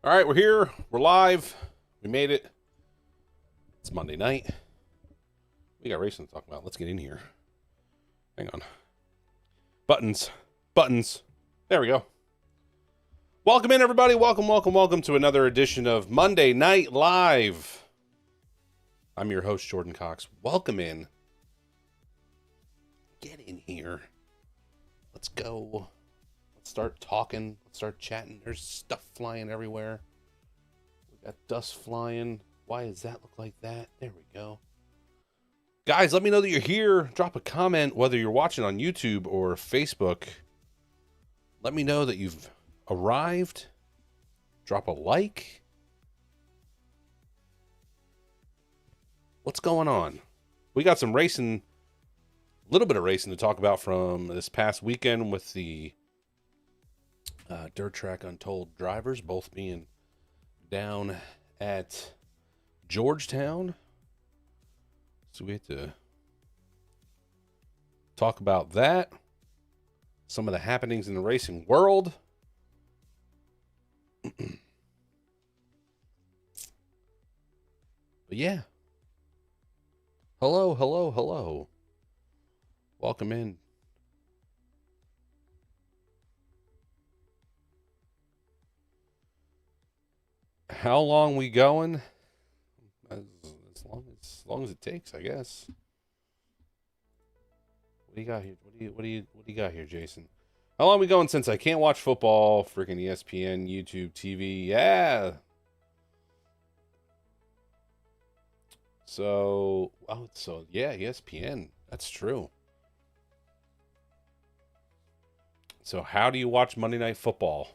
All right, we're here. We're live. We made it. It's Monday night. We got racing to talk about. Let's get in here. Hang on. Buttons. Buttons. There we go. Welcome in, everybody. Welcome to another edition of Monday Night Live. I'm your host, Jordon Cox. Welcome in. Get in here. Let's go. Let's start talking. Let's start chatting. There's stuff flying everywhere. We got dust flying. Why does that look like that? There we go. Guys, let me know that you're here. Drop a comment, whether you're watching on YouTube or Facebook. Let me know that you've arrived. Drop a like. What's going on? We got some racing, a little bit of racing to talk about from this past weekend with the Dirt Track Untold drivers, both being down at Georgetown. So we have to talk about that. Some of the happenings in the racing world. But yeah. Hello. Welcome in. How long we going? As long as it takes, I guess. What do you got here? What do you got here, Jason? How long we going since I can't watch football? Freaking ESPN, YouTube, TV. Yeah. So yeah, ESPN. That's true. So how do you watch Monday Night Football?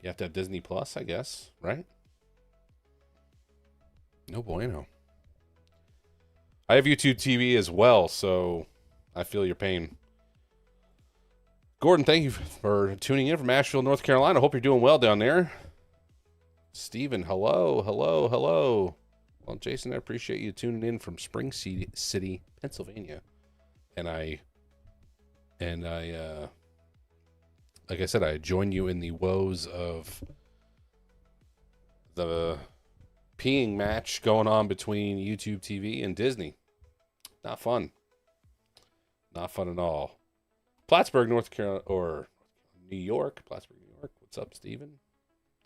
You have to have Disney Plus, I guess, right? No bueno. I have YouTube TV as well, so I feel your pain. Gordon, thank you for tuning in from Asheville, North Carolina. Hope you're doing well down there. Steven, hello. Well, Jason, I appreciate you tuning in from Spring City, Pennsylvania. And I like I said, I join you in the woes of the peeing match going on between YouTube TV and Disney. Not fun. Not fun at all. Plattsburgh, North Carolina, or New York. Plattsburgh, New York. What's up, Steven?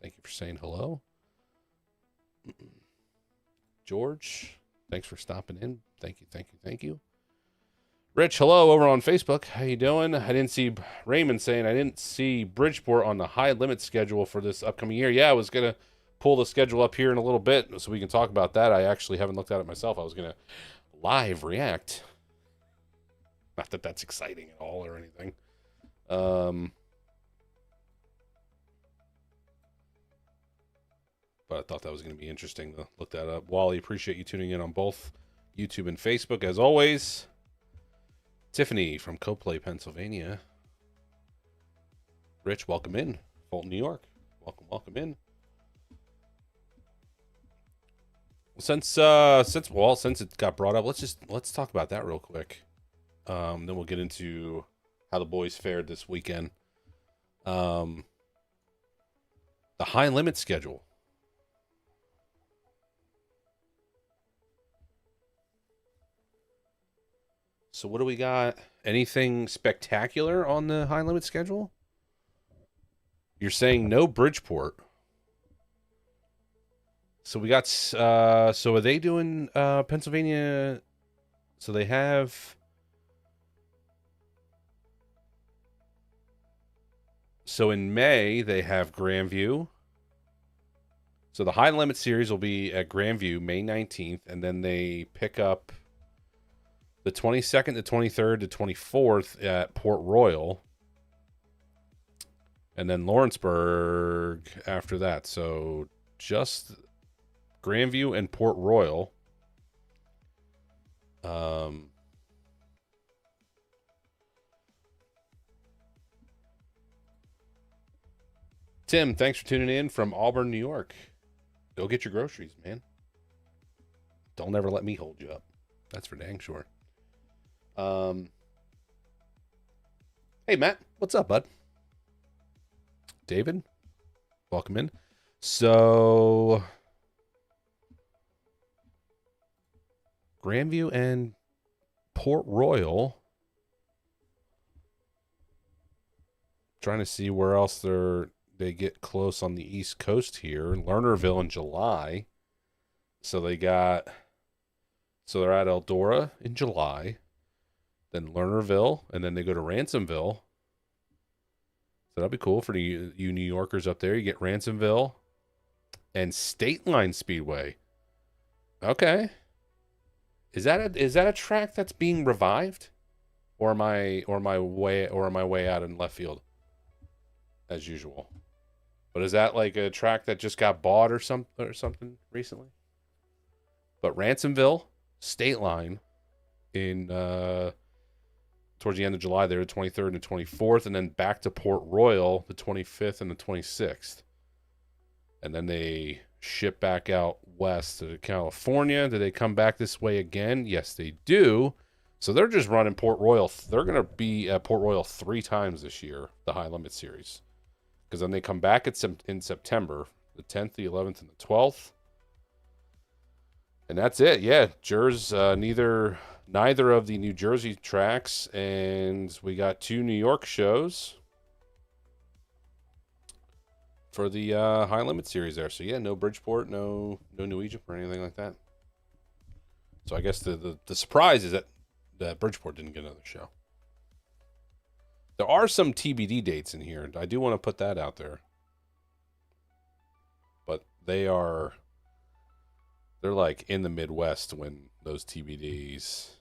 Thank you for saying hello. George, thanks for stopping in. Thank you. Rich, hello over on Facebook. How you doing? I didn't see Raymond saying I didn't see Bridgeport on the high limit schedule for this upcoming year. Yeah, I was going to pull the schedule up here in a little bit so we can talk about that. I actually haven't looked at it myself. I was going to live react. Not that that's exciting at all or anything. But I thought that was going to be interesting to look that up. Wally, appreciate you tuning in on both YouTube and Facebook as always. Tiffany from Coplay, Pennsylvania. Rich, welcome in. Fulton, New York. Welcome in. Since it got brought up, let's talk about that real quick. Then we'll get into how the boys fared this weekend. The high limit schedule. So what do we got? Anything spectacular on the high limit schedule? You're saying no Bridgeport. So we got, so are they doing Pennsylvania? So they have, so in May they have Grandview. So the high limit series will be at Grandview May 19th, and then they pick up the 22nd, the 23rd, the 24th at Port Royal. And then Lawrenceburg after that. So just Grandview and Port Royal. Tim, thanks for tuning in from Auburn, New York. Go get your groceries, man. Don't ever let me hold you up. That's for dang sure. Hey, Matt. What's up, bud? David? Welcome in. So, Grandview and Port Royal. Trying to see where else they get close on the East Coast here. Lernerville in July. So they're at Eldora in July. Then Lernerville, and then they go to Ransomville. So that'd be cool for you New Yorkers up there. You get Ransomville and State Line Speedway. Okay. Is that a track that's being revived? Or am I way out in left field? As usual. But is that like a track that just got bought or something recently? But Ransomville, State Line in towards the end of July there, the 23rd and the 24th, and then back to Port Royal, the 25th and the 26th. And then they ship back out west to California. Do they come back this way again? Yes, they do. So they're just running Port Royal. They're going to be at Port Royal 3 times this year, the High Limit Series. Because then they come back in September, the 10th, the 11th, and the 12th. And that's it. Yeah, neither of the New Jersey tracks, and we got 2 New York shows for the High Limit Series there. So yeah, no Bridgeport, no New Egypt or anything like that. So I guess the surprise is that Bridgeport didn't get another show. There are some TBD dates in here. I do want to put that out there. But they're like in the Midwest when those TBDs,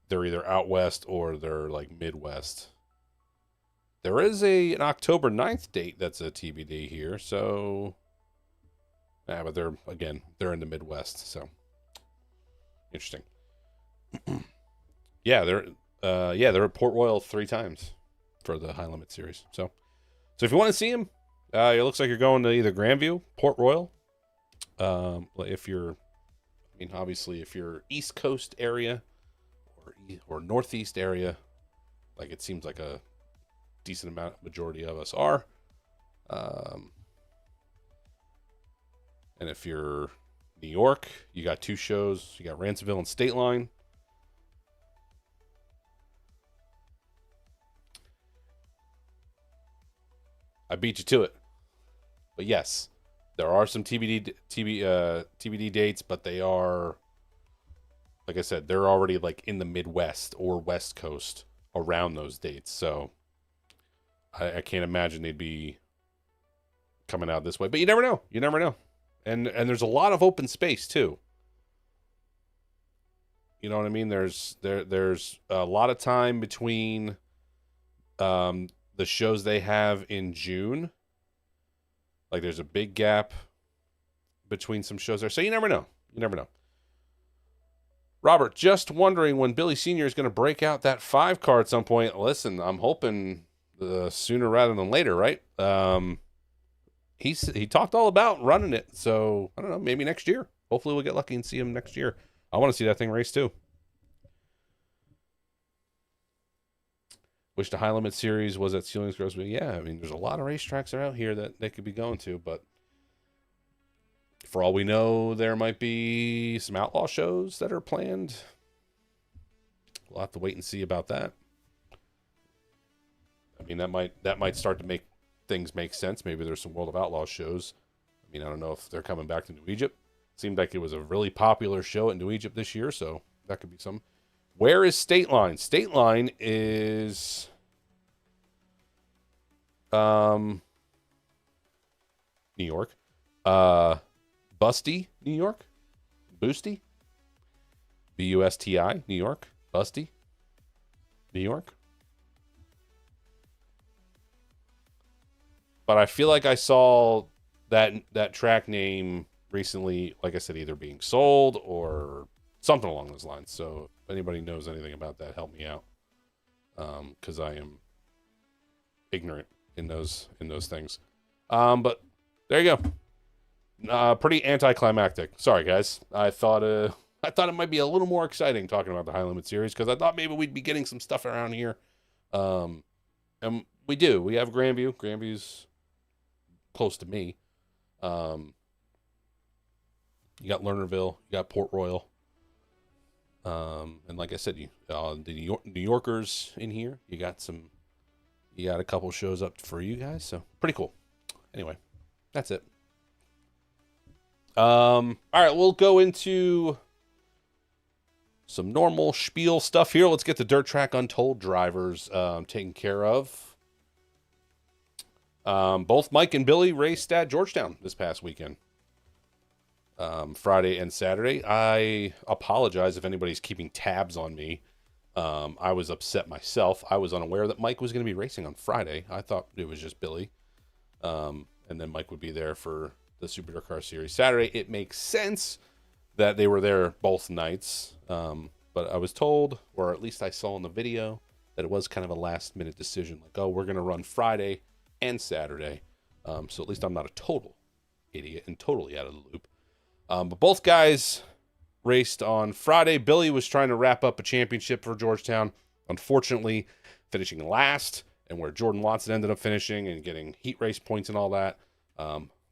they're either out west or they're like Midwest. There is an October 9th date that's a TBD here, so but they're in the Midwest, so interesting. They're at Port Royal 3 times for the High Limit Series. So if you want to see them, it looks like you're going to either Grandview, Port Royal. If you're East Coast area or Northeast area, like it seems like a decent majority of us are. And if you're New York, you got 2 shows. You got Ransomville and State Line. I beat you to it. But yes, there are some TBD dates, but they are, like I said, they're already like in the Midwest or West Coast around those dates. So I can't imagine they'd be coming out this way. But you never know. You never know. And there's a lot of open space too. You know what I mean? There's a lot of time between the shows they have in June. Like there's a big gap between some shows there. So you never know. You never know. Robert, just wondering when Billy Sr. is going to break out that 5 car at some point. Listen, I'm hoping sooner rather than later, right? He talked all about running it. So I don't know, maybe next year. Hopefully we'll get lucky and see him next year. I want to see that thing race too. Wish the High Limit Series was at Selinsgrove. Yeah, I mean, there's a lot of racetracks out here that they could be going to, but for all we know, there might be some outlaw shows that are planned. We'll have to wait and see about that. I mean, that might start to make things make sense. Maybe there's some World of Outlaws shows. I mean, I don't know if they're coming back to New Egypt. Seemed like it was a really popular show at New Egypt this year, so that could be some. Where is State Line? State Line is New York. Busty, New York. Boosty. Busti, New York. Busty, New York. But I feel like I saw that track name recently, like I said, either being sold or something along those lines. So if anybody knows anything about that, help me out. Because I am ignorant in those things. But there you go. Pretty anticlimactic. Sorry, guys. I thought it might be a little more exciting talking about the High Limit Series because I thought maybe we'd be getting some stuff around here. And We do. We have Grandview. Grandview's close to me. You got Lernerville. You got Port Royal. And like I said, the New Yorkers in here. You got a couple shows up for you guys. So pretty cool. Anyway, that's it. All right, we'll go into some normal spiel stuff here. Let's get the Dirt Track Untold drivers taken care of. Both Mike and Billy raced at Georgetown this past weekend. Friday and Saturday. I apologize if anybody's keeping tabs on me. I was upset myself. I was unaware that Mike was going to be racing on Friday. I thought it was just Billy. And then Mike would be there for the Super Dirt Car Series Saturday. It makes sense that they were there both nights. But I was told, or at least I saw in the video, that it was kind of a last minute decision. Like, oh, we're going to run Friday and Saturday. So at least I'm not a total idiot and totally out of the loop. But both guys raced on Friday. Billy was trying to wrap up a championship for Georgetown, unfortunately finishing last, and where Jordan Watson ended up finishing and getting heat race points and all that.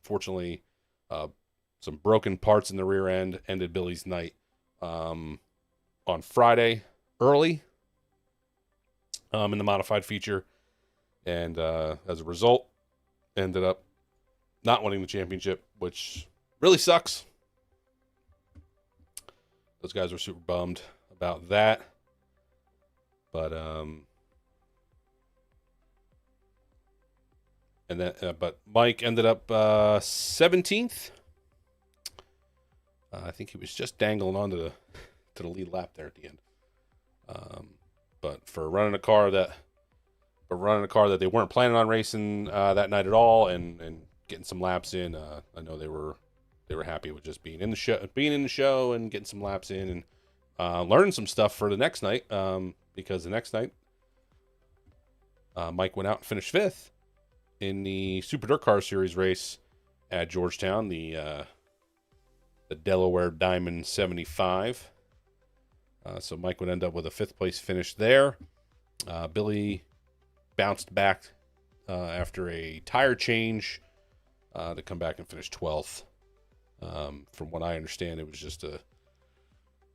Fortunately, some broken parts in the rear end ended Billy's night on Friday early in the modified feature, and as a result, ended up not winning the championship, which really sucks. Those guys were super bummed about that. But but Mike ended up 17th. I think he was just dangling onto the lead lap there at the end. But for running a car that they weren't planning on racing that night at all, and getting some laps in, I know they were happy with just being in the show and getting some laps in and learning some stuff for the next night. Because the next night, Mike went out and finished 5th in the Super Dirt Car Series race at Georgetown, the Delaware Diamond 75. So Mike would end up with a 5th place finish there. Billy bounced back after a tire change to come back and finish 12th. From what I understand, it was just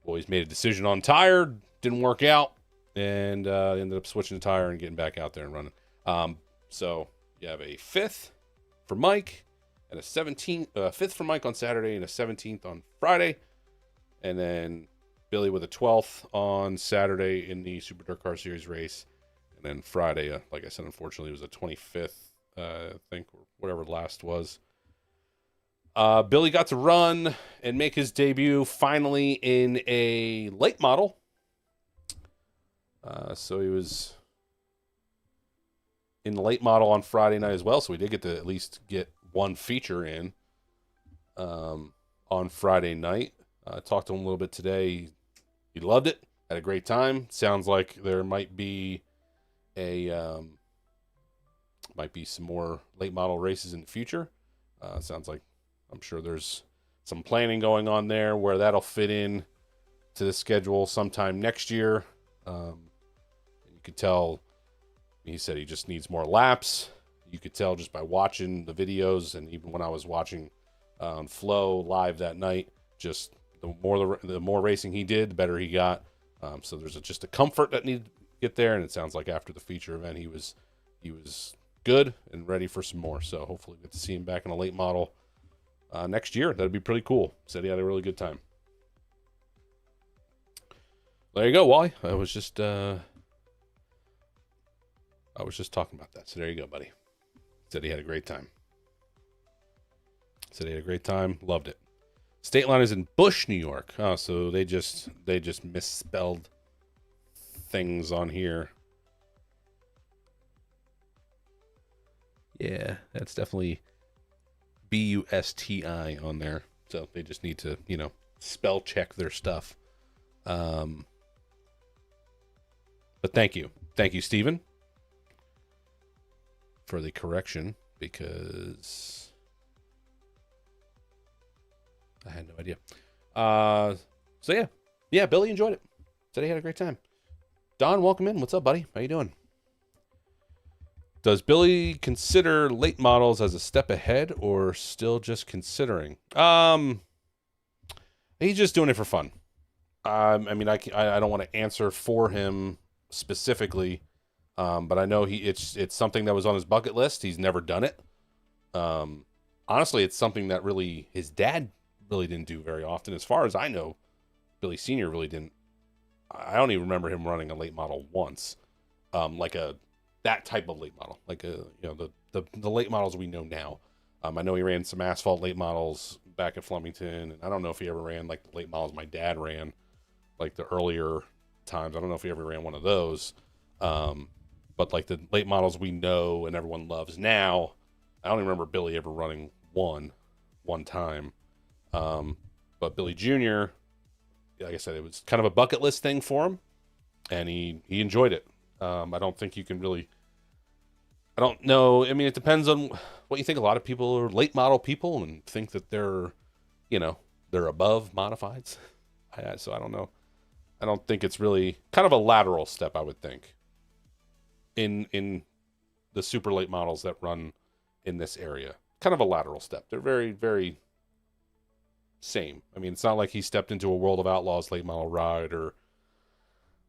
he's made a decision on tire, didn't work out, and ended up switching the tire and getting back out there and running. So you have a 5th for Mike and a 5th for Mike on Saturday and a 17th on Friday, and then Billy with a 12th on Saturday in the Super Dirt Car Series race, and then Friday, like I said, unfortunately, it was a 25th, I think, or whatever the last was. Billy got to run and make his debut finally in a late model. So he was in the late model on Friday night as well. So we did get to at least get one feature in on Friday night. Talked to him a little bit today. He loved it. Had a great time. Sounds like there might be some more late model races in the future. Sounds like, I'm sure there's some planning going on there where that'll fit in to the schedule sometime next year. You could tell, he said he just needs more laps. You could tell just by watching the videos, and even when I was watching on Flow live that night, just the more racing he did, the better he got. So there's just a comfort that needed to get there, and it sounds like after the feature event, he was good and ready for some more. So hopefully we get to see him back in a late model next year. That'd be pretty cool. Said he had a really good time. There you go, Wally. I was just talking about that. So there you go, buddy. Said he had a great time. Loved it. State line is in Bush, New York. Oh, so they just misspelled things on here. Yeah, that's definitely Busti on there. So they just need to, spell check their stuff. But thank you, Stephen, for the correction, because I had no idea. So yeah, Billy enjoyed it. Said he had a great time. Don, welcome in. What's up, buddy? How you doing? Does Billy consider late models as a step ahead or still just considering? He's just doing it for fun. I mean, I don't want to answer for him specifically, but I know it's something that was on his bucket list. He's never done it. Honestly, it's something that really his dad really didn't do very often. As far as I know, Billy Sr. really didn't. I don't even remember him running a late model once, like that type of late model, like the late models we know now. I know he ran some asphalt late models back at Flemington, and I don't know if he ever ran like the late models my dad ran, like the earlier times. I don't know if he ever ran one of those. But like the late models we know and everyone loves now, I don't even remember Billy ever running one time. But Billy Jr., like I said, it was kind of a bucket list thing for him, and he enjoyed it. I don't think you can really. I don't know. I mean, it depends on what you think. A lot of people are late model people and think that they're above modifieds. So I don't know. I don't think it's really kind of a lateral step, I would think, in the super late models that run in this area. Kind of a lateral step. They're very, very same. I mean, it's not like he stepped into a World of Outlaws late model ride or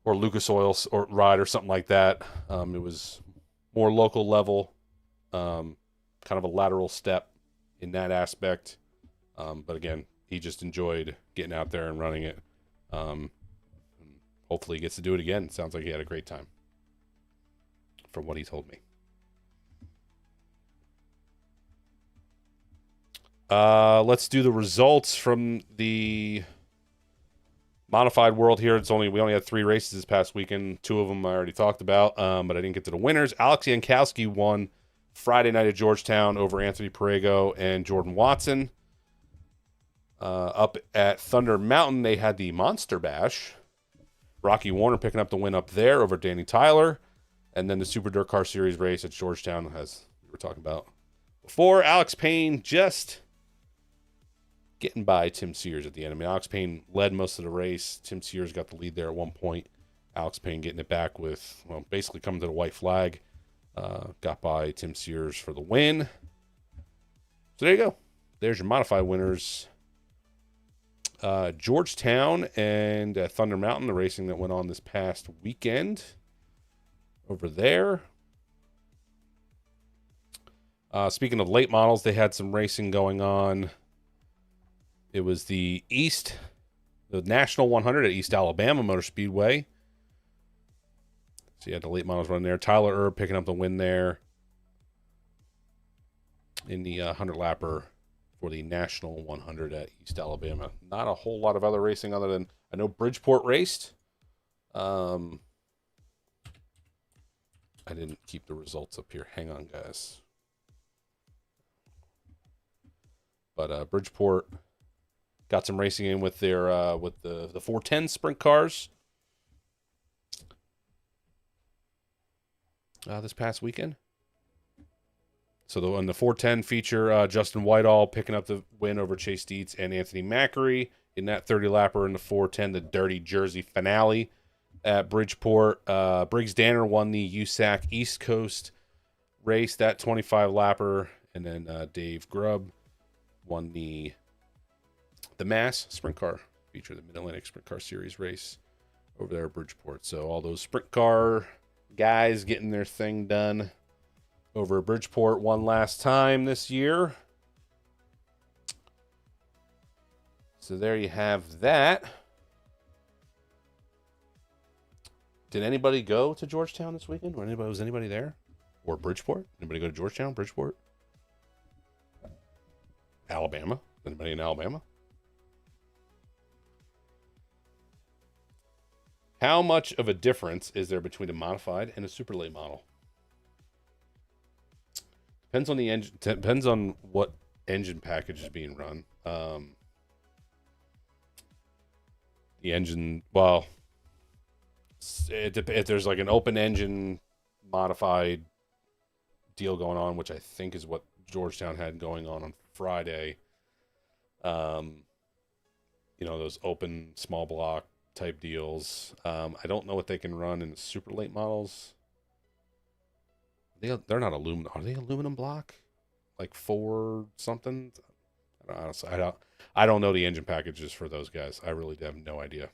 Lucas Oil or ride or something like that. It was more local level, kind of a lateral step in that aspect. But again, he just enjoyed getting out there and running it. Hopefully he gets to do it again. Sounds like he had a great time from what he told me. Let's do the results from the modified world here. We only had 3 races this past weekend. 2 of them I already talked about, but I didn't get to the winners. Alex Jankowski won Friday night at Georgetown over Anthony Perego and Jordan Watson. Up at Thunder Mountain, they had the Monster Bash. Rocky Warner picking up the win up there over Danny Tyler. And then the Super Dirt Car Series race at Georgetown, as we were talking about before. Alex Payne just getting by Tim Sears at the end. I mean, Alex Payne led most of the race. Tim Sears got the lead there at one point. Alex Payne getting it back with, basically coming to the white flag. Got by Tim Sears for the win. So there you go. There's your modified winners. Georgetown and Thunder Mountain, the racing that went on this past weekend over there. Speaking of late models, they had some racing going on. It was the National 100 at East Alabama Motor Speedway. So you had the late models running there. Tyler Erb picking up the win there in the 100-lapper for the National 100 at East Alabama. Not a whole lot of other racing other than, I know Bridgeport raced. I didn't keep the results up here. Hang on, guys. But Bridgeport got some racing in with their with the 410 sprint cars this past weekend. So on the 410 feature, Justin Whitehall picking up the win over Chase Dietz and Anthony Macri in that 30-lapper in the 410, the Dirty Jersey finale at Bridgeport. Briggs Danner won the USAC East Coast race, that 25-lapper, and then Dave Grubb won the Mass Sprint Car feature, the Mid-Atlantic Sprint Car Series race over there at Bridgeport. So all those sprint car guys getting their thing done over at Bridgeport one last time this year. So there you have that. Did anybody go to Georgetown this weekend? Was anybody there? Or Bridgeport? Anybody go to Georgetown, Bridgeport? Alabama? Anybody in Alabama? How much of a difference is there between a modified and a super late model? Depends on the engine. Depends on what engine package is being run. The engine, well, if there's like an open engine modified deal going on, which I think is what Georgetown had going on Friday. Those open small block type deals. I don't know what they can run in the super late models. They're not aluminum. Are they aluminum block? Like 4 something? Honestly, I don't know the engine packages for those guys. I really have no idea.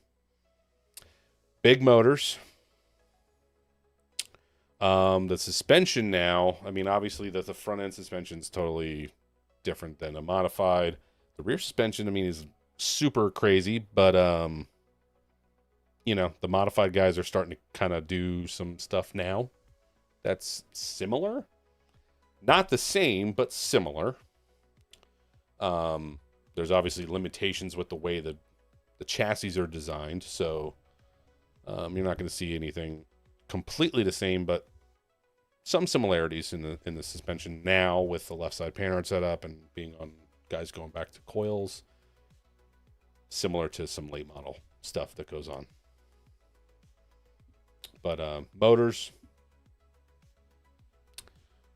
Big motors. The suspension now, I mean, obviously the front end suspension is totally different than a modified. The rear suspension, I mean, is super crazy, but the modified guys are starting to kind of do some stuff now that's similar. Not the same, but similar. There's obviously limitations with the way the chassis are designed, so you're not going to see anything completely the same, but some similarities in the suspension now with the left side panhard setup and being on guys going back to coils, similar to some late model stuff that goes on. But motors,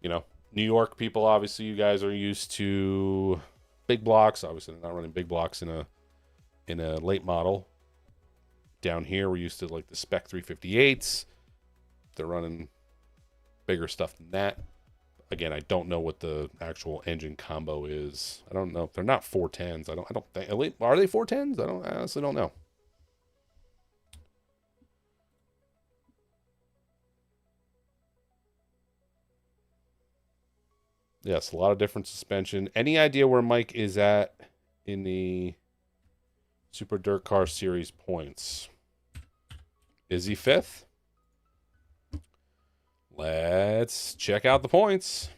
New York people, obviously you guys are used to big blocks. Obviously they're not running big blocks in a late model. Down here we're used to like the spec 358s. They're running bigger stuff than that. Again, I don't know what the actual engine combo is. I don't know if they're not 410s. I don't think. Are they 410s? I honestly don't know. Yes, a lot of different suspension. Any idea where Mike is at in the Super Dirt Car Series points? Is he 5th? Let's check out the points.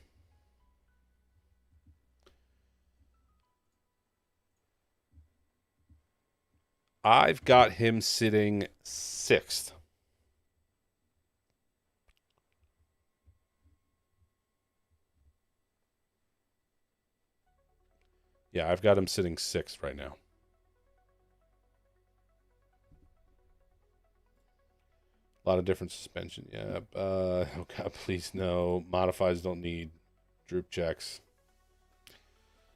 I've got him sitting 6th. Yeah, I've got him sitting 6th right now. A lot of different suspension. Yeah. Oh God, please no. Modifieds don't need droop checks.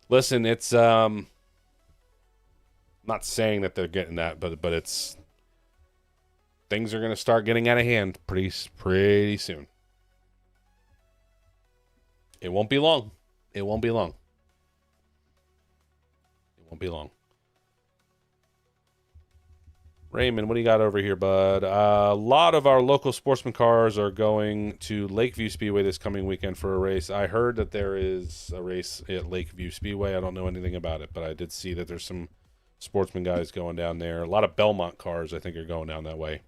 Listen, it's not saying that they're getting that, but it's things are going to start getting out of hand pretty soon. It won't be long. It won't be long. It won't be long. Raymond, what do you got over here, bud? A lot of our local sportsman cars are going to Lakeview Speedway this coming weekend for a race. I heard that there is a race at Lakeview Speedway. I don't know anything about it, but I did see that there's some sportsman guys going down there. A lot of Belmont cars, I think, are going down that way.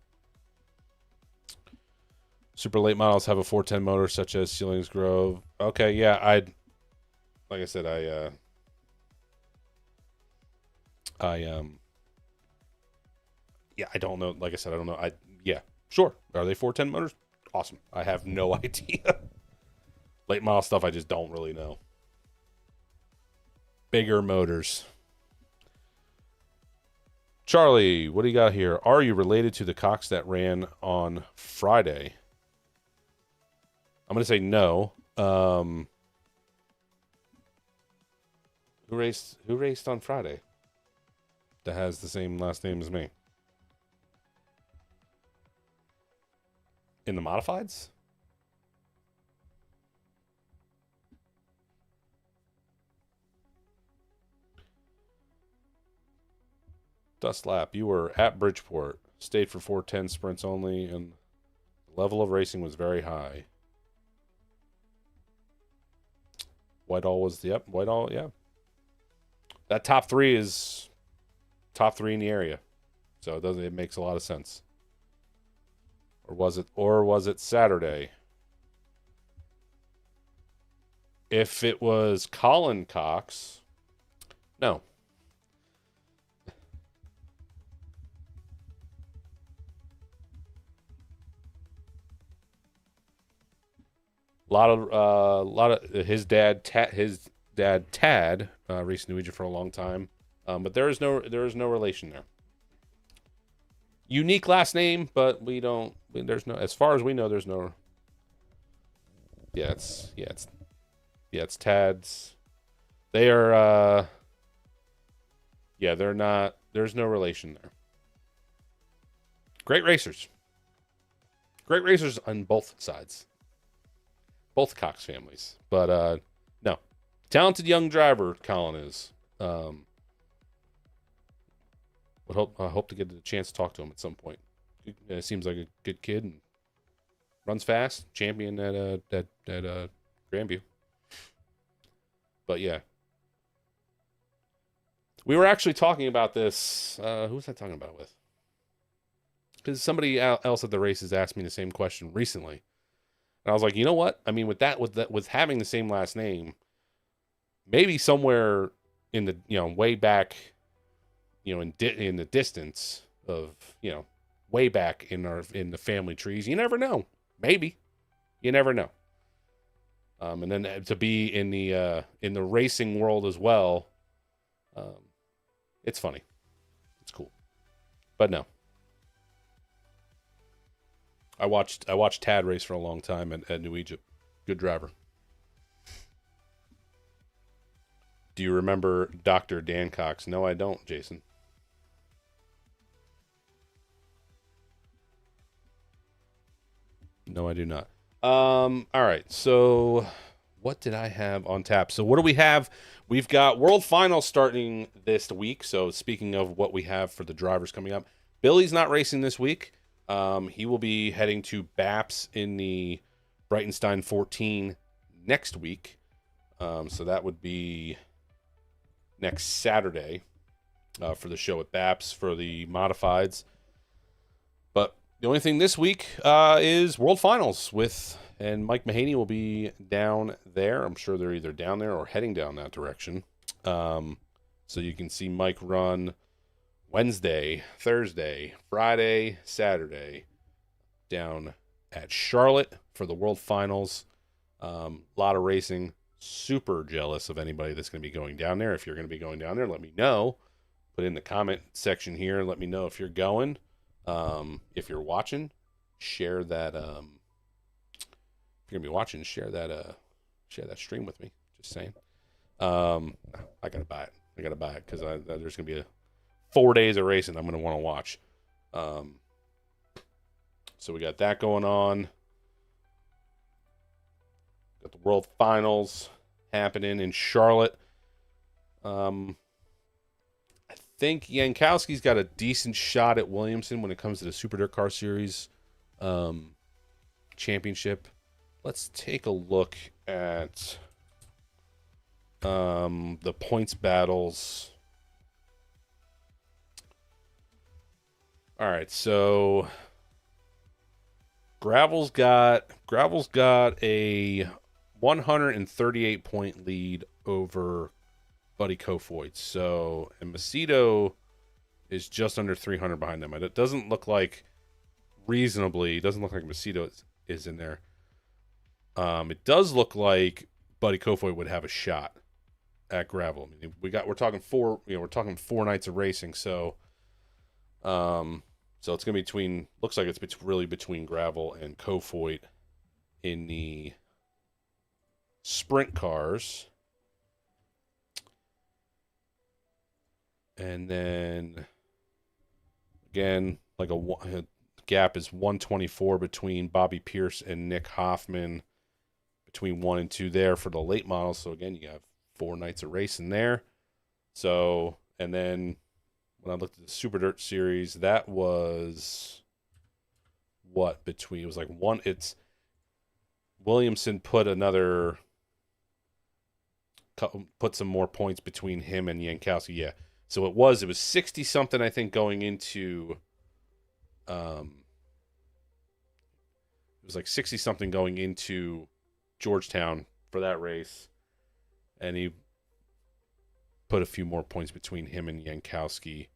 Super late models have a 410 motor, such as Ceilings Grove. Okay, yeah, like I said, yeah, I don't know. Like I said, I don't know. Yeah, sure. Are they 410 motors? Awesome. I have no idea. Late model stuff, I just don't really know. Bigger motors. Charlie, what do you got here? Are you related to the Cox that ran on Friday? I'm gonna say no. Who raced on Friday? That has the same last name as me. In the modifieds? Dust lap. You were at Bridgeport. Stayed for 410 sprints only, and the level of racing was very high. Whitehall was Whitehall, yeah. That top 3 is top 3 in the area. So it makes a lot of sense. Or was it Saturday? If it was Colin Cox, no. A lot of his dad Tad raced New Egypt for a long time, but there is no relation there. Unique last name, but there's no, as far as we know, there's no. It's Tad's. They are. Yeah, they're not. There's no relation there. Great racers. Great racers on both sides. both Cox families. But no, talented young driver Colin is. I hope to get a chance to talk to him at some point. Seems like a good kid and runs fast. Champion at Grandview. But yeah, we were actually talking about this. Who was I talking about it with? Because somebody else at the races asked me the same question recently, and I was like, you know what? I mean, with having the same last name, maybe somewhere in the way back, in the distance of way back in the family trees, you never know. Maybe, you never know. And then to be in the racing world as well, it's funny, it's cool, but no. I watched Tad race for a long time at New Egypt. Good driver. Do you remember Dr. Dan Cox? No, I don't, Jason. No, I do not. All right. So what did I have on tap? So what do we have? We've got World Finals starting this week. So speaking of what we have for the drivers coming up, Billy's not racing this week. He will be heading to BAPS in the Breitenstein 14 next week. So that would be next Saturday for the show at BAPS for the modifieds. But the only thing this week is World Finals and Mike Mahaney will be down there. I'm sure they're either down there or heading down that direction. So you can see Mike run Wednesday, Thursday, Friday, Saturday down at Charlotte for the World Finals. Lot of racing. Super jealous of anybody that's going to be going down there. If you're going to be going down there, let me know. Put in the comment section here and let me know if you're going. If you're watching, share that. If you're going to be watching, share that stream with me. Just saying. I got to buy it. Because there's going to be 4 days of racing I'm going to want to watch. So we got that going on. Got the World Finals happening in Charlotte. I think Jankowski's got a decent shot at Williamson when it comes to the Super Dirt Car Series championship. Let's take a look at the points battles. All right, so Gravel's got a 138 point lead over Buddy Kofoid. So, and Macedo is just under 300 behind them. It doesn't look like Macedo is in there. It does look like Buddy Kofoid would have a shot at Gravel. I mean, we're talking 4 nights of racing. So it's going to be looks like it's really between Gravel and Kofoid in the sprint cars. And then again, like a gap is 124 between Bobby Pierce and Nick Hoffman, between 1 and 2 there for the late models. So again, you have 4 nights of racing there. So, and then when I looked at the Super Dirt Series, that was it was like one. It's Williamson put some more points between him and Jankowski. Yeah. So it was 60 something, I think, going into, it was like 60 something going into Georgetown for that race. And he put a few more points between him and Jankowski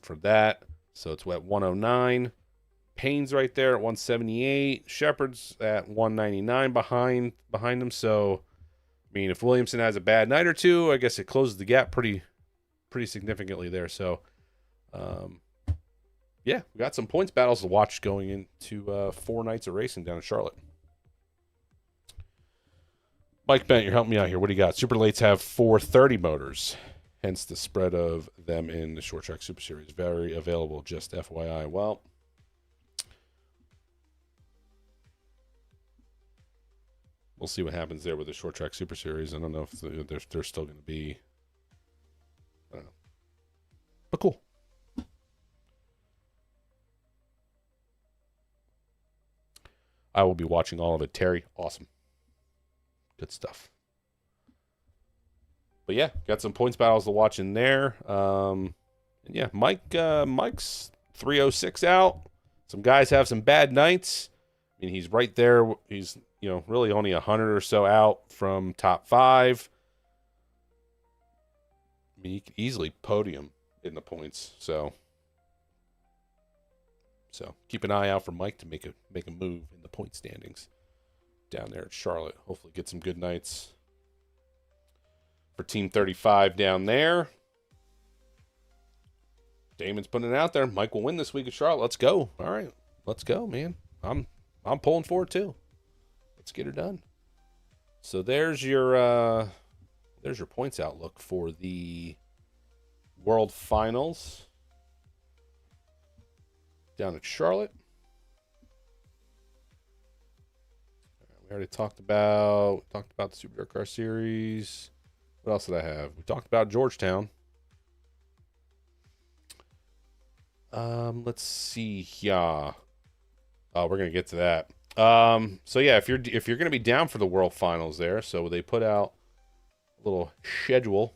for that. So it's at 109. Payne's right there at 178. Shepard's at 199 behind him. So, I mean, if Williamson has a bad night or two, I guess it closes the gap pretty significantly there. So, yeah, we got some points battles to watch going into 4 nights of racing down in Charlotte. Mike Bennett, you're helping me out here. What do you got? Super Lates have 430 motors, hence the spread of them in the Short Track Super Series. Very available, just FYI. Well, we'll see what happens there with the short track super series. I don't know if they're still going to be. I don't know, but cool. I will be watching all of it. Terry, awesome, good stuff. But yeah, got some points battles to watch in there. And yeah, Mike's 306 out. Some guys have some bad nights. I mean, he's right there. He's, really only 100 or so out from top 5. I mean, he could easily podium in the points. So keep an eye out for Mike to make a move in the point standings down there at Charlotte. Hopefully get some good nights for Team 35 down there. Damon's putting it out there. Mike will win this week at Charlotte. Let's go. All right. Let's go, man. I'm pulling for it too. Let's get her done. So there's your points outlook for the World Finals down at Charlotte. We already talked about the Super Dark Car Series. What else did I have? We talked about Georgetown. Let's see here. We're gonna get to that. So yeah, if you're gonna be down for the World Finals there, so they put out a little schedule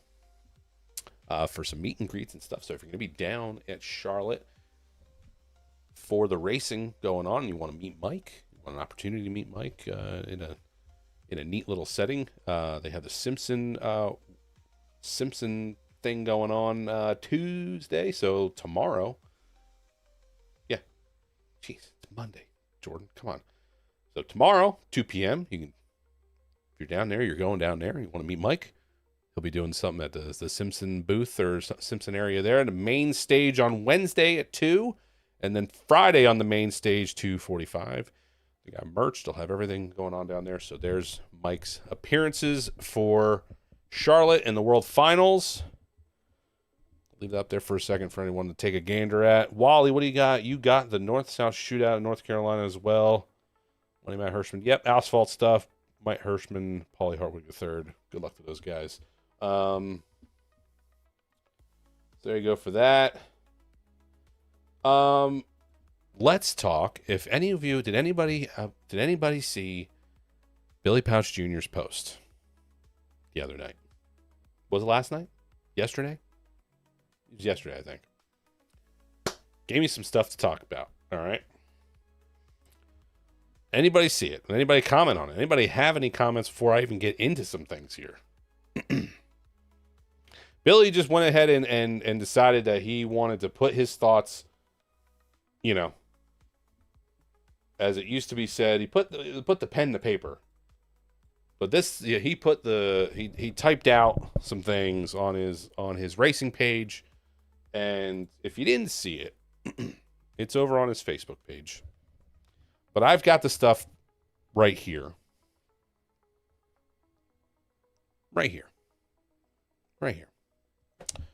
for some meet and greets and stuff. So if you're gonna be down at Charlotte for the racing going on, and you want to meet Mike, you want an opportunity to meet Mike in a neat little setting. They have the Simpson thing going on Tuesday, so tomorrow. Yeah, jeez, it's Monday, Jordan. Come on. So tomorrow, 2 p.m. If you're down there, you're going down there. You want to meet Mike? He'll be doing something at the Simpson booth or Simpson area there. And the main stage on Wednesday at 2, and then Friday on the main stage 2:45. They got merch. They'll have everything going on down there. So there's Mike's appearances for Charlotte in the World Finals. Leave that up there for a second for anyone to take a gander at. Wally, what do you got? You got the North-South Shootout in North Carolina as well. Money Matt Hirschman. Yep, asphalt stuff. Mike Hirschman, Paulie Hartwig III. Good luck to those guys. So there you go for that. Let's talk. If any of you did anybody see Billy Pauch Jr.'s post the other night? Was it last night? Yesterday? It was yesterday, I think. Gave me some stuff to talk about. All right. Anybody see it? Anybody comment on it? Anybody have any comments before I even get into some things here? Billy just went ahead and decided that he wanted to put his thoughts, as it used to be said, he put the pen to paper. But this, he typed out some things on his racing page, and if you didn't see it, it's over on his Facebook page. But I've got the stuff right here. Right here. Right here. And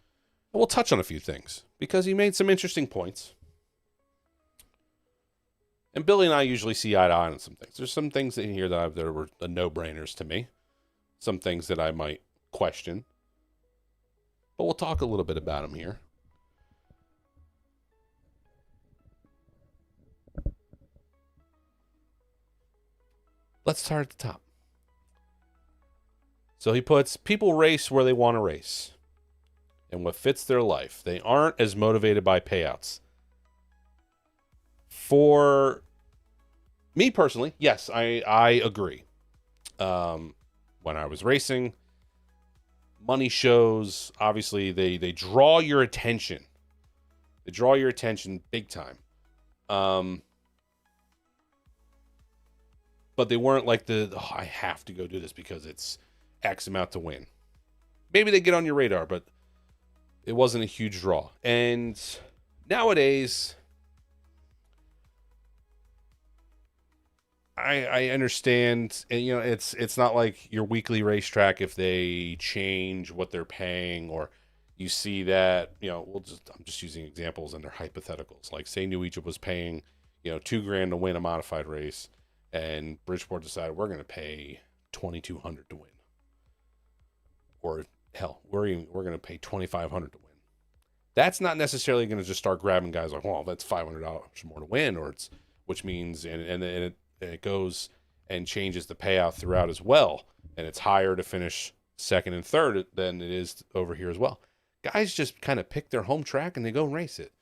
we'll touch on a few things because he made some interesting points. And Billy and I usually see eye to eye on some things. There's some things in here that were no-brainers to me. Some things that I might question. But we'll talk a little bit about them here. Let's start at the top. So he puts, people race where they want to race and what fits their life. They aren't as motivated by payouts. For me personally, yes, I agree. When I was racing, money shows, obviously, they draw your attention. They draw your attention big time. But they weren't like I have to go do this because it's X amount to win. Maybe they get on your radar, but it wasn't a huge draw. And nowadays, I understand, and it's not like your weekly racetrack if they change what they're paying, or you see that, I'm just using examples and they're hypotheticals. Like say New Egypt was paying, $2,000 to win a modified race, and Bridgeport decided we're going to pay $2,200 to win, or hell, we're going to pay $2,500 to win. That's not necessarily going to just start grabbing guys like, well, that's $500 more to win, or it's, which means, and it goes and changes the payout throughout as well, and it's higher to finish second and third than it is over here as well. Guys just kind of pick their home track and they go race it,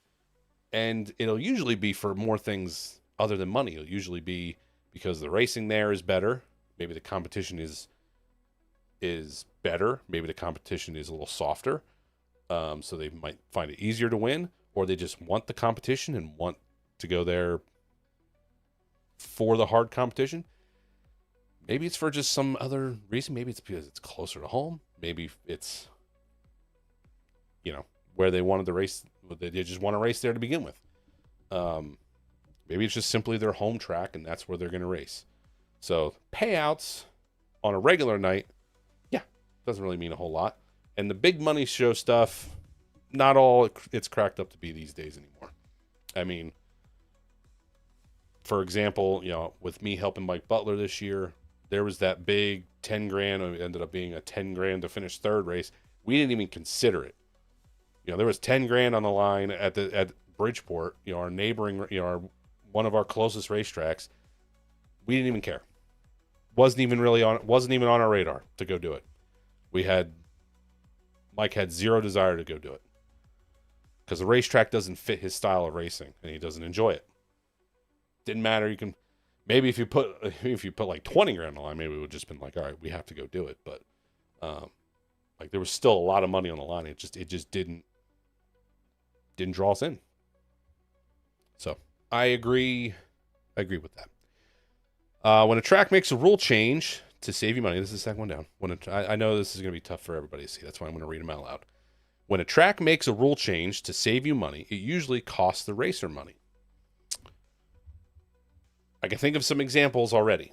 and it'll usually be for more things other than money. It'll usually be because the racing there is better. Maybe the competition is better. Maybe the competition is a little softer. So they might find it easier to win, or they just want the competition and want to go there for the hard competition. Maybe it's for just some other reason. Maybe it's because it's closer to home. Maybe it's, where they wanted to race. They just want to race there to begin with. Maybe it's just simply their home track and that's where they're going to race. So payouts on a regular night, doesn't really mean a whole lot. And the big money show stuff, not all it's cracked up to be these days anymore. I mean, for example, with me helping Mike Butler this year, there was that big 10 grand. It ended up being a 10 grand to finish third race. We didn't even consider it. There was 10 grand on the line at Bridgeport, our neighboring, one of our closest racetracks. We didn't even care. Wasn't even on our radar to go do it. Mike had zero desire to go do it because the racetrack doesn't fit his style of racing and he doesn't enjoy it. Didn't matter. You can maybe if you put like 20 grand on the line, maybe it would just been like, all right, we have to go do it. But there was still a lot of money on the line. It just didn't draw us in. So I agree with that. When a track makes a rule change to save you money, this is the second one down. I know this is going to be tough for everybody to see. That's why I'm going to read them out loud. When a track makes a rule change to save you money, it usually costs the racer money. I can think of some examples already.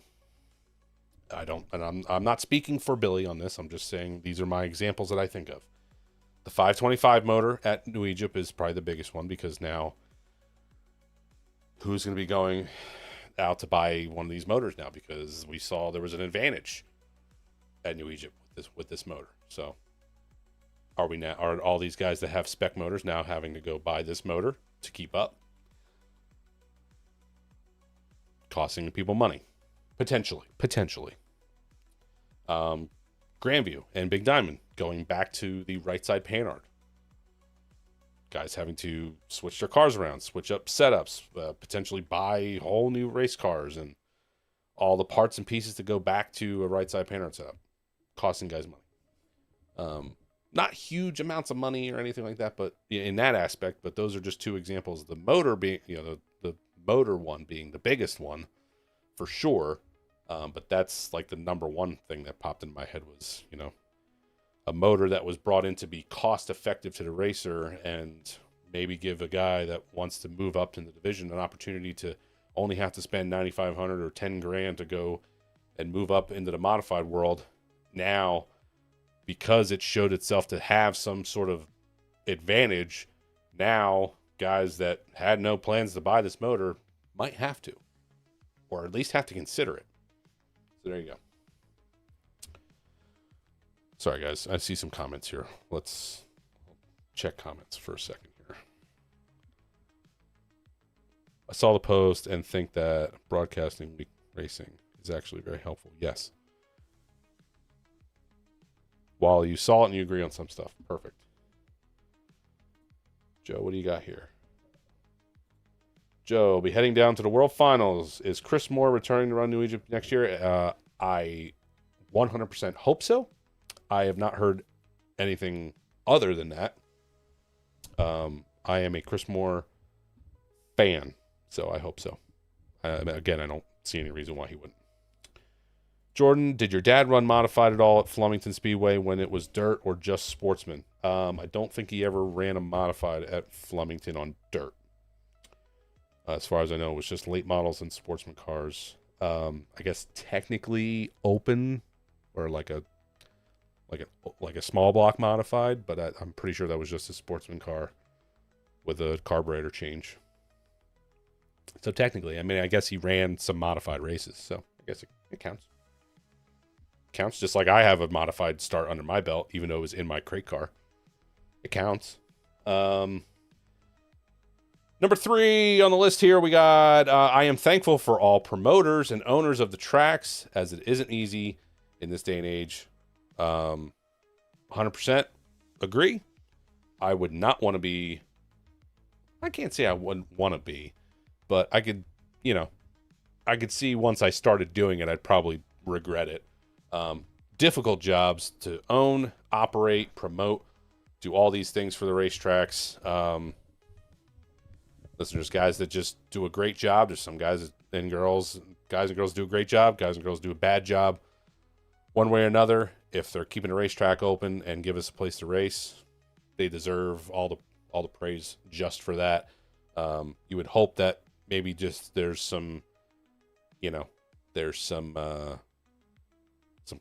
I'm not speaking for Billy on this. I'm just saying these are my examples that I think of. The 525 motor at New Egypt is probably the biggest one because now who's going to be going out to buy one of these motors now, because we saw there was an advantage at New Egypt with this motor. So are all these guys that have spec motors now having to go buy this motor to keep up, costing people money potentially? Grandview and Big Diamond going back to the right side panhard. Guys having to switch their cars around, switch up setups, potentially buy whole new race cars and all the parts and pieces to go back to a right side panhard setup, costing guys money. Not huge amounts of money or anything like that, but in that aspect. But those are just two examples. The motor being, the motor one being the biggest one for sure. But that's like the number one thing that popped in my head was, a motor that was brought in to be cost effective to the racer and maybe give a guy that wants to move up in the division an opportunity to only have to spend $9,500 or 10 grand to go and move up into the modified world. Now, because it showed itself to have some sort of advantage, now guys that had no plans to buy this motor might have to, or at least have to consider it. So there you go. Sorry, guys. I see some comments here. Let's check comments for a second here. I saw the post and think that broadcasting week racing is actually very helpful. Yes. While you saw it and you agree on some stuff. Perfect. Joe, what do you got here? Joe, be heading down to the World Finals. Is Chris Moore returning to run New Egypt next year? I 100% hope so. I have not heard anything other than that. I am a Chris Moore fan, so I hope so. Again, I don't see any reason why he wouldn't. Jordan, did your dad run modified at all at Flemington Speedway when it was dirt or just sportsman? I don't think he ever ran a modified at Flemington on dirt. As far as I know, it was just late models and sportsman cars. I guess technically open or like a small block modified, but I'm pretty sure that was just a sportsman car with a carburetor change. So technically, I guess he ran some modified races, so I guess it counts. counts. Just like I have a modified start under my belt, even though it was in my crate car. It counts. Number 3 on the list here, we got, I am thankful for all promoters and owners of the tracks, as it isn't easy in this day and age. 100% agree. I would not want to be, I can't say I wouldn't want to be, but I could, I could see once I started doing it, I'd probably regret it. Difficult jobs to own, operate, promote, do all these things for the racetracks. Listen, there's guys that just do a great job. There's some guys and girls do a great job. Guys and girls do a bad job. One way or another, if they're keeping a racetrack open and give us a place to race, they deserve all the praise just for that. You would hope that maybe just there's some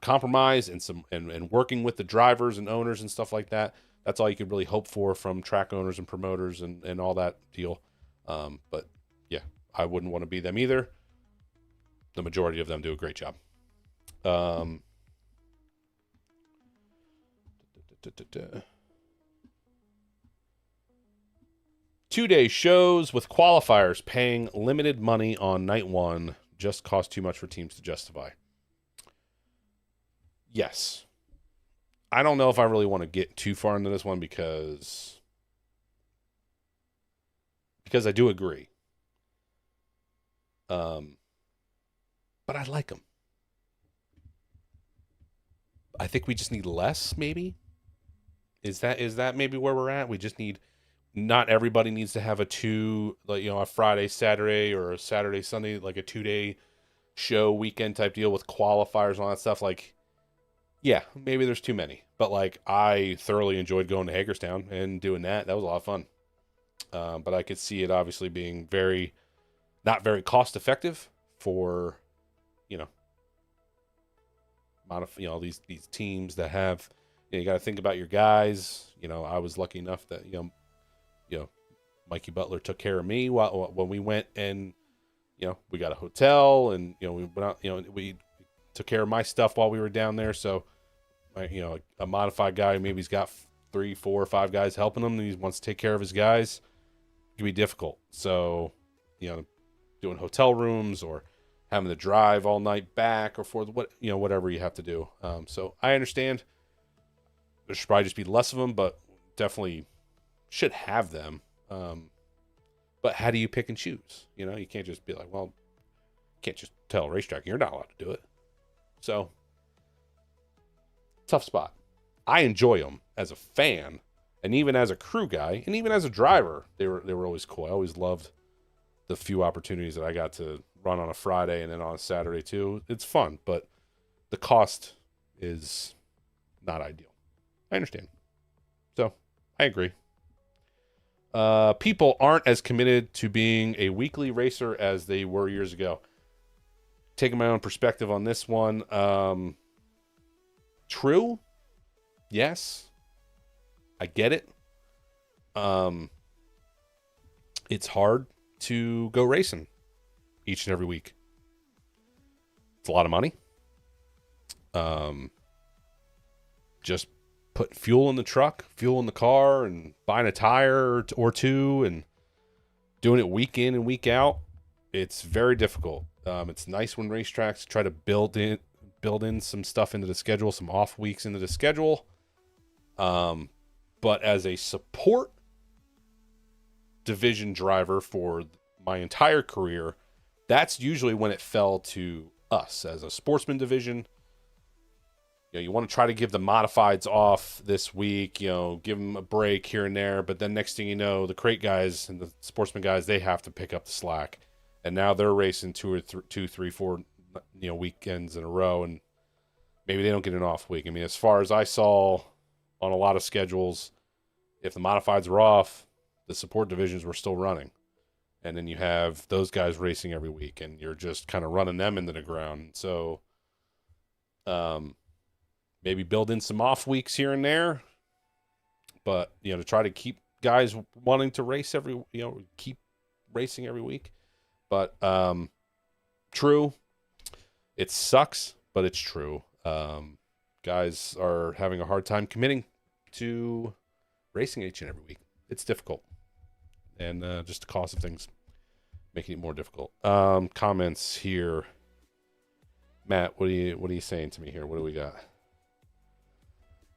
compromise and working with the drivers and owners and stuff like that. That's all you could really hope for from track owners and promoters and all that deal. But yeah, I wouldn't want to be them either. The majority of them do a great job. 2-day shows with qualifiers paying limited money on night 1 just cost too much for teams to justify. Yes. I don't know if I really want to get too far into this one because I do agree. But I like them. I think we just need less, maybe. Is that maybe where we're at? We just need, not everybody needs to have a Friday, Saturday, or a Saturday, Sunday, like a 2-day show weekend type deal with qualifiers and all that stuff. Like, yeah, maybe there's too many. But like, I thoroughly enjoyed going to Hagerstown and doing that. That was a lot of fun. But I could see it obviously being not very cost effective for, these teams that have, you got to think about your guys. I was lucky enough that, Mikey Butler took care of me when we went and, we got a hotel and, we went out, we took care of my stuff while we were down there. So, a modified guy, maybe he's got 3, 4, or 5 guys helping him and he wants to take care of his guys. It can be difficult. So, doing hotel rooms or having to drive all night back or for whatever you have to do. So I understand there should probably just be less of them, but definitely should have them. But how do you pick and choose? You can't just be like, well, you can't just tell a racetrack you're not allowed to do it. So tough spot. I enjoy them as a fan. And even as a crew guy, and even as a driver, they were always cool. I always loved the few opportunities that I got to run on a Friday and then on a Saturday too. It's fun, but the cost is not ideal. I understand. So, I agree. People aren't as committed to being a weekly racer as they were years ago. Taking my own perspective on this one. True. Yes. I get it. It's hard to go racing each and every week. It's a lot of money. Just put fuel in the truck, fuel in the car, and buying a tire or two, and doing it week in and week out. It's very difficult. It's nice when racetracks try to build in some stuff into the schedule, some off weeks into the schedule. But as a support division driver for my entire career, that's usually when it fell to us as a sportsman division. You want to try to give the modifieds off this week, give them a break here and there. But then next thing you know, the crate guys and the sportsman guys, they have to pick up the slack. And now they're racing 2, 3, 4, weekends in a row. And maybe they don't get an off week. I mean, as far as I saw on a lot of schedules, if the modifieds were off, the support divisions were still running. And then you have those guys racing every week, and you're just kind of running them into the ground. So maybe build in some off weeks here and there. But, to try to keep guys wanting to race keep racing every week. But true, it sucks, but it's true. Guys are having a hard time committing to racing each and every week. It's difficult. And just the cost of things making it more difficult. Comments here. Matt, what are you saying to me here? What do we got?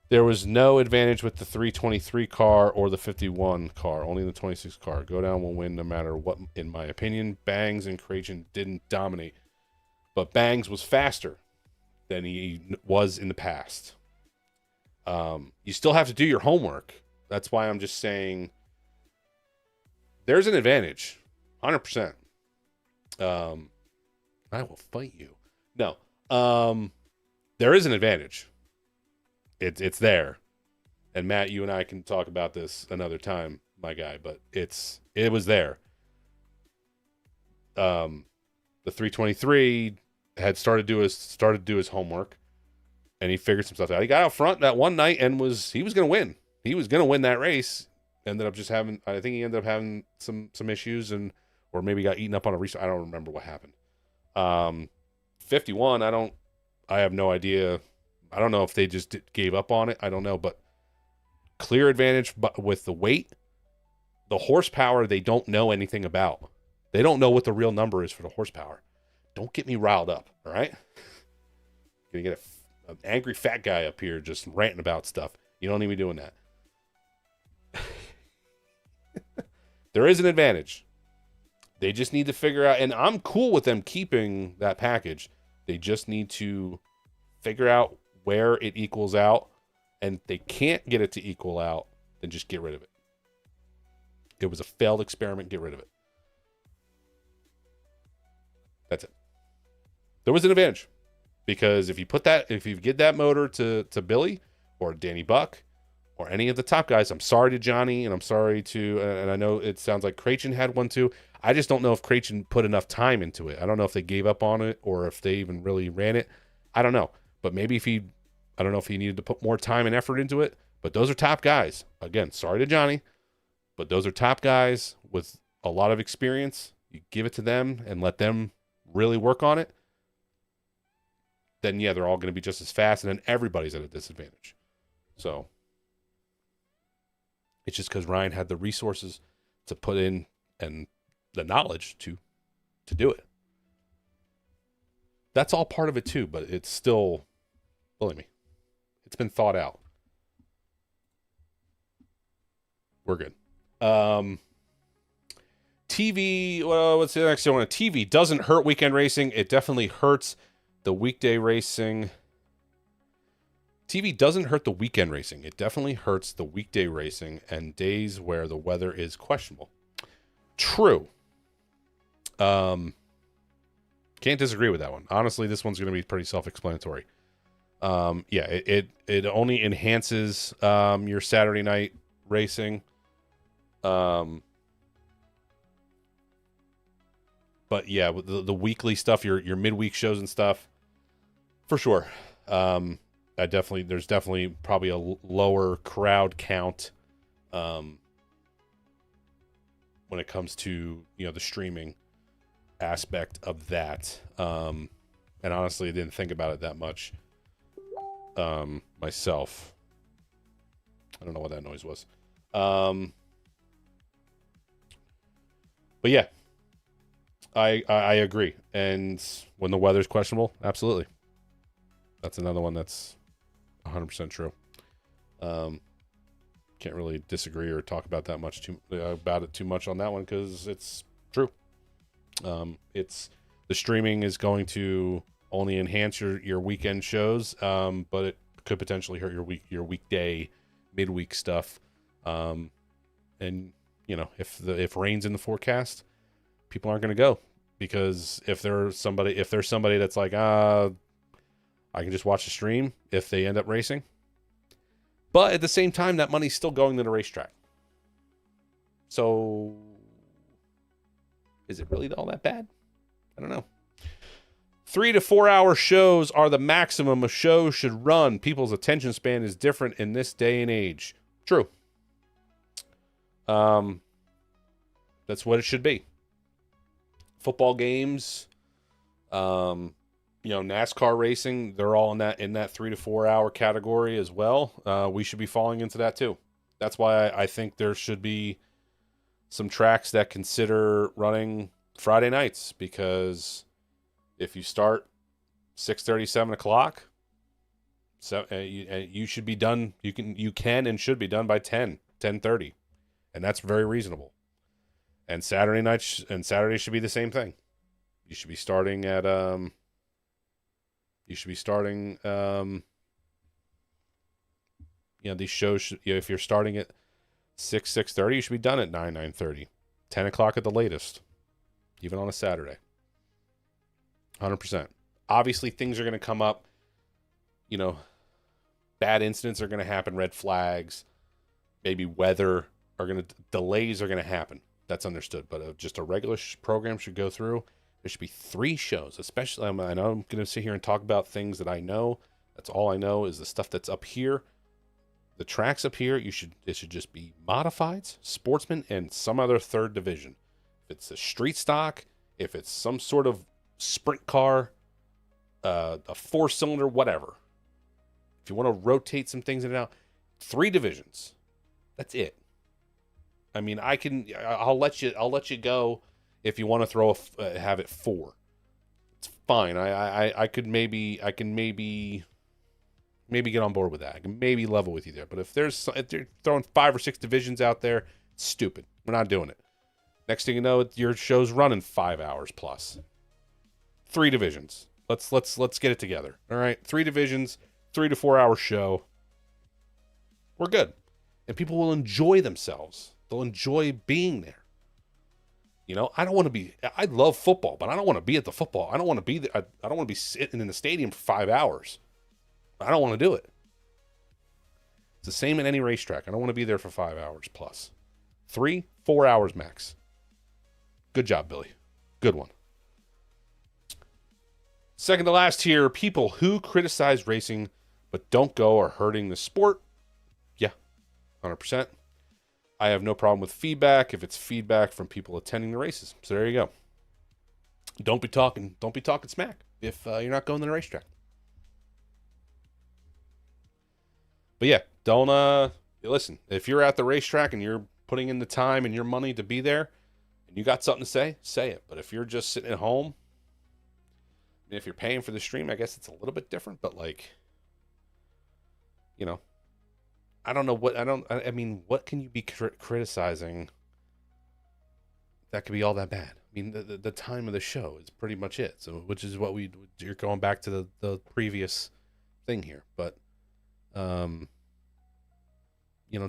There was no advantage with the 323 car or the 51 car, only the 26 car. Go down will win no matter what, in my opinion. Bangs and Creighton didn't dominate, but Bangs was faster than he was in the past. You still have to do your homework. That's why I'm just saying there's an advantage, 100%. I will fight you. No, there is an advantage. It's there, and Matt, you and I can talk about this another time, my guy. But it was there. The 323 had started to do his homework, and he figured some stuff out. He got out front that one night and he was going to win. He was going to win that race. Ended up just having, I think he ended up having some issues or maybe got eaten up on a restart. I don't remember what happened. 51, I have no idea. I don't know if they just gave up on it. I don't know, but clear advantage. But with the weight, the horsepower, they don't know anything about. They don't know what the real number is for the horsepower. Don't get me riled up, all right? Gonna get an angry fat guy up here just ranting about stuff. You don't need me doing that. There is an advantage. They just need to figure out, and I'm cool with them keeping that package. They just need to figure out where it equals out, and if they can't get it to equal out, then just get rid of it. It was a failed experiment. Get rid of it. That's it. There was an advantage because if you get that motor to Billy or Danny Buck or any of the top guys, I'm sorry to Johnny and I'm sorry to, and I know it sounds like Creighton had one too. I just don't know if Creighton put enough time into it. I don't know if they gave up on it or if they even really ran it. I don't know. But maybe I don't know if he needed to put more time and effort into it. But those are top guys. Again, sorry to Johnny, but those are top guys with a lot of experience. You give it to them and let them really work on it. Then, yeah, they're all going to be just as fast, and then everybody's at a disadvantage. So it's just because Ryan had the resources to put in and the knowledge to do it. That's all part of it too, but it's still, believe me, it's been thought out. We're good. TV, well, what's the next one? TV doesn't hurt weekend racing. It definitely hurts the weekday racing. TV doesn't hurt the weekend racing. It definitely hurts the weekday racing and days where the weather is questionable. True. Can't disagree with that one. Honestly, this one's going to be pretty self-explanatory. Yeah, it only enhances your Saturday night racing. But yeah, with the weekly stuff, your midweek shows and stuff, for sure. There's definitely probably a lower crowd count when it comes to the streaming aspect of that. And honestly, I didn't think about it that much myself. I don't know what that noise was. But yeah, I agree. And when the weather's questionable, absolutely. That's another one that's 100% true. Can't really disagree or talk about that much about it too much on that one because it's true. It's the streaming is going to only enhance your weekend shows, but it could potentially hurt your weekday midweek stuff. And if rain's in the forecast, people aren't going to go because if there's somebody that's like, I can just watch the stream if they end up racing. But at the same time, that money's still going to the racetrack. So is it really all that bad? I don't know. 3 to 4 hour shows are the maximum a show should run. People's attention span is different in this day and age. True. That's what it should be. Football games, NASCAR racing, they're all in that 3 to 4 hour category as well. We should be falling into that too. That's why I think there should be some tracks that consider running Friday nights, because if you start 6:30, 7 o'clock, so you should be done. You can and should be done by 10:30, and that's very reasonable. And Saturday should be the same thing. You should be starting at these shows should, if you're starting at 6:30, you should be done at 9:30, 10 o'clock at the latest, even on a Saturday. 100%. Obviously, things are going to come up. Bad incidents are going to happen. Red flags, maybe weather delays are going to happen. That's understood. But just a regular program should go through. There should be 3 shows, especially. I know I'm going to sit here and talk about things that I know. That's all I know is the stuff that's up here. The tracks up here, it should just be modifieds, sportsmen, and some other third division. If it's a street stock, if it's some sort of sprint car, a 4-cylinder, whatever. If you want to rotate some things in and out, 3 divisions. That's it. I mean, I'll let you go if you want to have it 4. It's fine. I can maybe get on board with that. I can maybe level with you there. But if they're throwing 5 or 6 divisions out there, it's stupid. We're not doing it. Next thing you know, your show's running 5 hours plus. 3 divisions. Let's get it together. All right, 3 divisions, 3 to 4 hour show. We're good, and people will enjoy themselves. They'll enjoy being there. I don't want to be. I love football, but I don't want to be at the football. I don't want to be there. I don't want to be sitting in the stadium for 5 hours. I don't want to do it. It's the same at any racetrack. I don't want to be there for 5 hours plus. 3, 4 hours max. Good job, Billy. Good one. Second to last here, people who criticize racing but don't go are hurting the sport. Yeah, 100%. I have no problem with feedback if it's feedback from people attending the races. So there you go. Don't be talking smack if you're not going to the racetrack. But yeah, don't listen. If you're at the racetrack and you're putting in the time and your money to be there, and you got something to say it. But if you're just sitting at home, and if you're paying for the stream, I guess it's a little bit different. But I don't know what I mean. What can you be criticizing that could be all that bad? I mean, the time of the show is pretty much it. So, which is what you're going back to the previous thing here, but.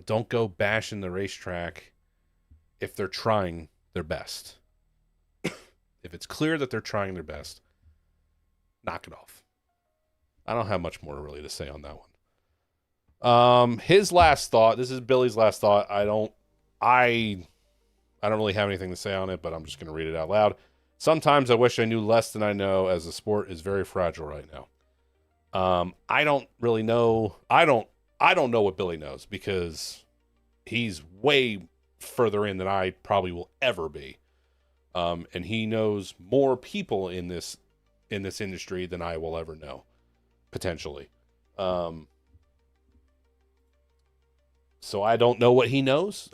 Don't go bashing the racetrack if they're trying their best. If it's clear that they're trying their best, knock it off. I don't have much more really to say on that one. His last thought, this is Billy's last thought. I don't really have anything to say on it, but I'm just going to read it out loud. Sometimes I wish I knew less than I know, as the sport is very fragile right now. I don't really know. I don't know what Billy knows, because he's way further in than I probably will ever be. And he knows more people in this industry than I will ever know, potentially. So I don't know what he knows.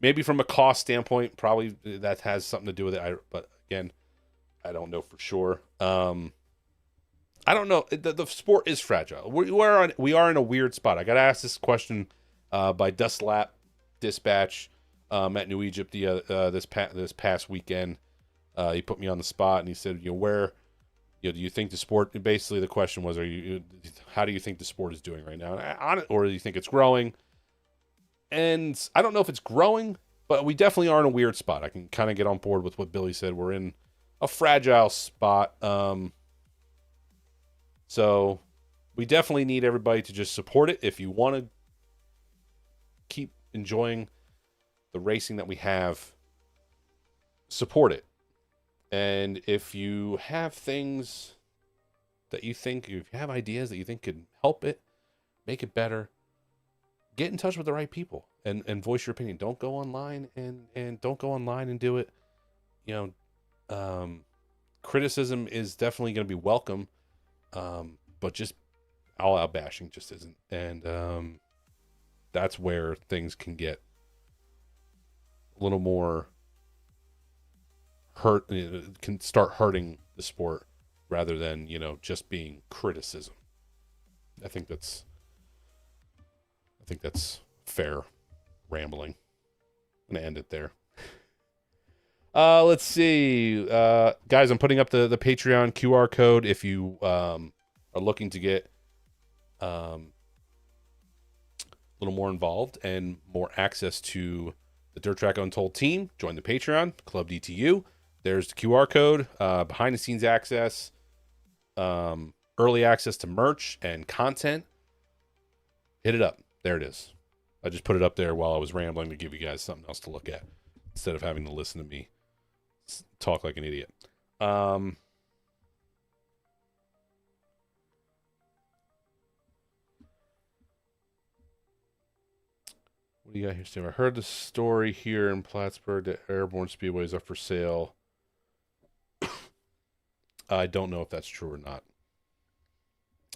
Maybe from a cost standpoint, probably that has something to do with it. But again, I don't know for sure. I don't know. The sport is fragile. We are in a weird spot. I got asked this question by Dust Lap Dispatch at New Egypt this past weekend. He put me on the spot and he said, where do you think the sport? Basically, the question was, how do you think the sport is doing right now? Or do you think it's growing? And I don't know if it's growing, but we definitely are in a weird spot. I can kind of get on board with what Billy said. We're in a fragile spot. So we definitely need everybody to just support it. If you want to keep enjoying the racing that we have, support it. And if you have things that you think, if you have ideas that you think could help it, make it better, get in touch with the right people and voice your opinion. Don't go online and don't go online and do it, criticism is definitely going to be welcome, but just all out bashing just isn't. And that's where things can get a little more hurt, can start hurting the sport rather than, just being criticism. I think that's fair rambling. I'm going to end it there. Let's see. Guys, I'm putting up the Patreon QR code if you are looking to get a little more involved and more access to the Dirt Track Untold team. Join the Patreon, Club DTU. There's the QR code, behind the scenes access, early access to merch and content. Hit it up. There it is. I just put it up there while I was rambling to give you guys something else to look at instead of having to listen to me talk like an idiot. What do you got here, Steve? I heard the story here in Plattsburgh that Airborne Speedways are for sale. I don't know if that's true or not.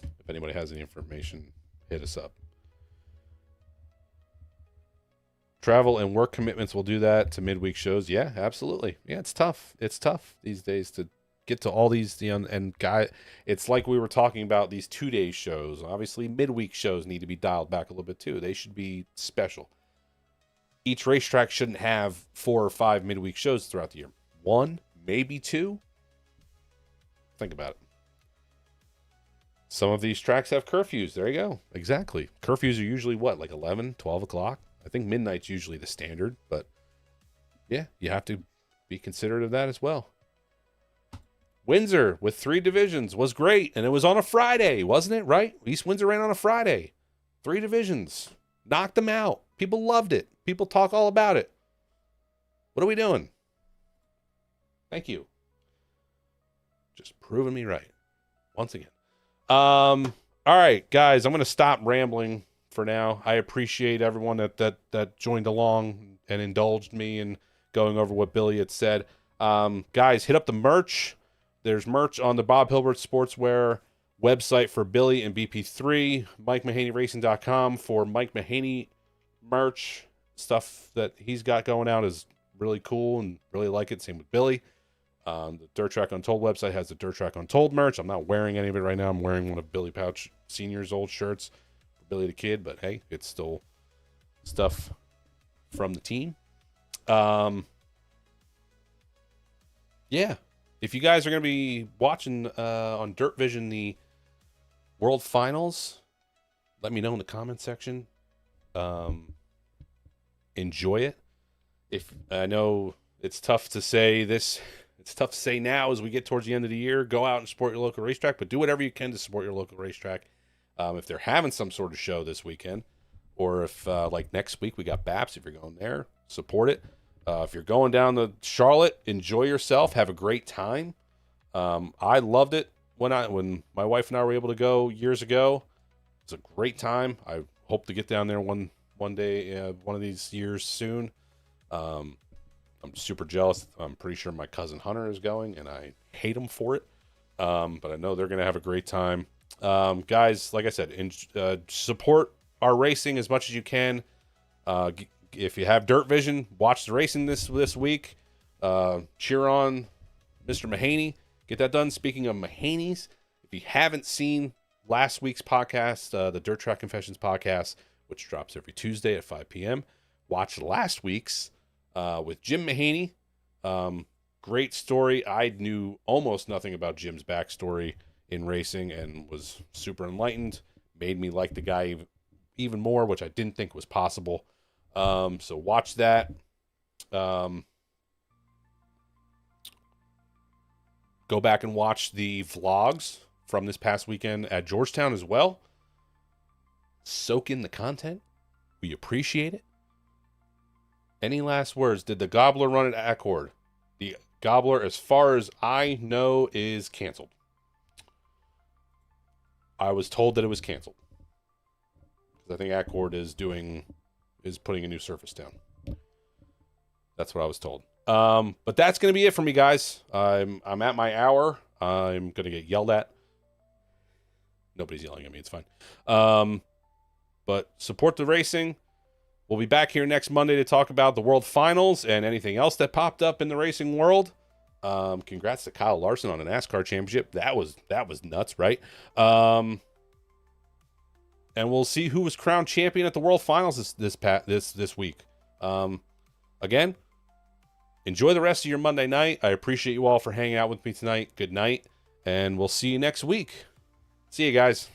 If anybody has any information, hit us up. Travel and work commitments will do that to midweek shows. Yeah, absolutely. Yeah, it's tough. It's tough these days to get to all these, and guy, it's like we were talking about these 2-day shows. Obviously, midweek shows need to be dialed back a little bit too. They should be special. Each racetrack shouldn't have 4 or 5 midweek shows throughout the year. 1, maybe 2. Think about it. Some of these tracks have curfews. There you go. Exactly. Curfews are usually what, like 11, 12 o'clock? I think midnight's usually the standard, but yeah, you have to be considerate of that as well. Windsor with 3 divisions was great, and it was on a Friday, wasn't it? Right? East Windsor ran on a Friday. 3 divisions. Knocked them out. People loved it. People talk all about it. What are we doing? Thank you. Just proving me right. Once again. All right, guys, I'm going to stop rambling for now. I appreciate everyone that joined along and indulged me in going over what Billy had said. Guys, hit up the merch. There's merch on the Bob Hilbert Sportswear website for Billy and BP3, MikeMahaneyRacing.com for Mike Mahaney merch. Stuff that he's got going out is really cool and really like it. Same with Billy. The Dirt Track Untold website has the Dirt Track Untold merch. I'm not wearing any of it right now. I'm wearing one of Billy Pauch Sr.'s old shirts for Billy the Kid, but hey, it's still stuff from the team. Yeah. If you guys are going to be watching on Dirt Vision the World Finals, let me know in the comment section. Enjoy it. If I know it's tough to say this, it's tough to say now as we get towards the end of the year. Go out and support your local racetrack, but do whatever you can to support your local racetrack. If they're having some sort of show this weekend, or if like next week we got BAPS, if you're going there, support it. If you're going down to Charlotte, enjoy yourself, have a great time. I loved it when my wife and I were able to go years ago. It's a great time. I hope to get down there one day, one of these years soon. I'm super jealous. I'm pretty sure my cousin Hunter is going, and I hate him for it. But I know they're going to have a great time. Guys, like I said, support our racing as much as you can. If you have Dirt Vision, watch the racing this week. Cheer on Mr. Mahaney. Get that done. Speaking of Mahaneys, if you haven't seen last week's podcast, the Dirt Track Confessions podcast, which drops every Tuesday at 5 p.m., watch last week's with Jim Mahaney. Great story. I knew almost nothing about Jim's backstory in racing and was super enlightened. Made me like the guy even more, which I didn't think was possible. So watch that. Go back and watch the vlogs from this past weekend at Georgetown as well. Soak in the content. We appreciate it. Any last words? Did the Gobbler run at Accord? The Gobbler, as far as I know, is canceled. I was told that it was canceled. Because I think Accord is putting a new surface down. That's what I was told. But that's going to be it for me, guys. I'm at my hour. I'm going to get yelled at. Nobody's yelling at me. It's fine. But support the racing. We'll be back here next Monday to talk about the World Finals and anything else that popped up in the racing world. Congrats to Kyle Larson on the NASCAR championship. That was nuts, right? And we'll see who was crowned champion at the World Finals this week. Again, enjoy the rest of your Monday night. I appreciate you all for hanging out with me tonight. Good night, and we'll see you next week. See you guys.